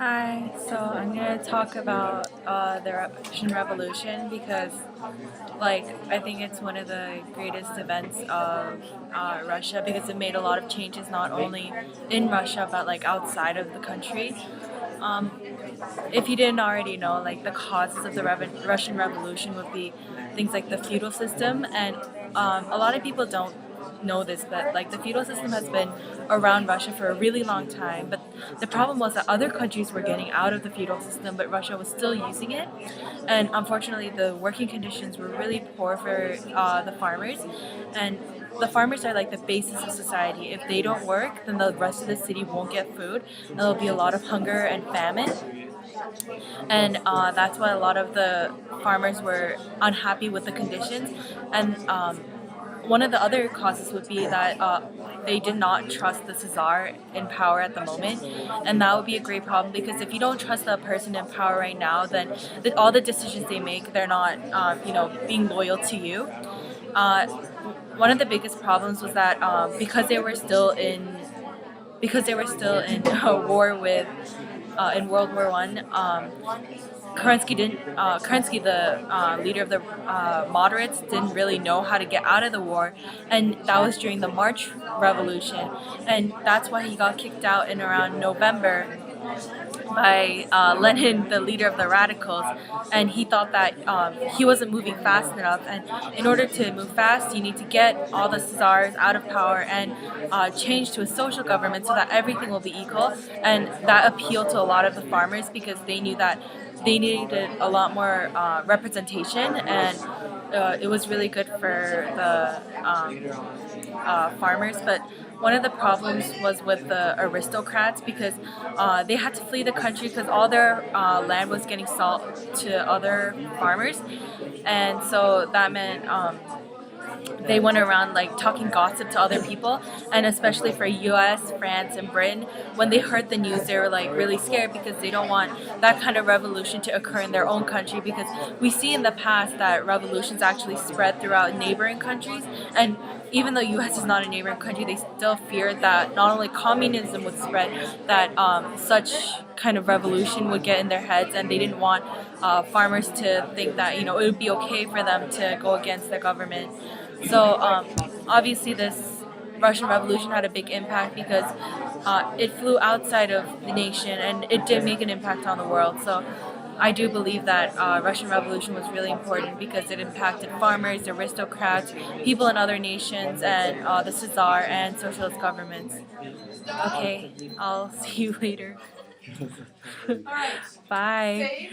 Hi, so I'm going to talk about the Russian Revolution because, I think it's one of the greatest events of Russia because it made a lot of changes not only in Russia but outside of the country. Um, if you didn't already know, the causes of the Russian Revolution would be things like the feudal system, and a lot of people don't know this, but the feudal system has been around Russia for a really long time. But the problem was that other countries were getting out of the feudal system, but Russia was still using it. And unfortunately, the working conditions were really poor for the farmers, and the farmers are like the basis of society. If they don't work, then the rest of the city won't get food, and there'll be a lot of hunger and famine. And that's why a lot of the farmers were unhappy with the conditions. And one of the other causes would be that they did not trust the Czar in power at the moment, and that would be a great problem because if you don't trust the person in power right now, then all the decisions they make, they're not, being loyal to you. Uh, One of the biggest problems was that because they were still in a war with in World War One. Kerensky, the leader of the moderates, didn't really know how to get out of the war, and that was during the March Revolution, and that's why he got kicked out in around November by Lenin, the leader of the radicals, and he thought that he wasn't moving fast enough. And in order to move fast, you need to get all the czars out of power and change to a social government so that everything will be equal. And that appealed to a lot of the farmers because they knew that they needed a lot more representation, and it was really good for the farmers. But one of the problems was with the aristocrats because they had to flee the country because all their land was getting sold to other farmers, and so that meant they went around talking gossip to other people, and especially for US, France, and Britain, when they heard the news, they were really scared because they don't want that kind of revolution to occur in their own country, because we see in the past that revolutions actually spread throughout neighboring countries, and even though US is not a neighboring country, they still feared that not only communism would spread, that such kind of revolution would get in their heads, and they didn't want farmers to think that it would be okay for them to go against the government. So obviously this Russian Revolution had a big impact because it flew outside of the nation and it did make an impact on the world. So I do believe that Russian Revolution was really important because it impacted farmers, aristocrats, people in other nations, and the Czar and socialist governments. Okay, I'll see you later. Bye.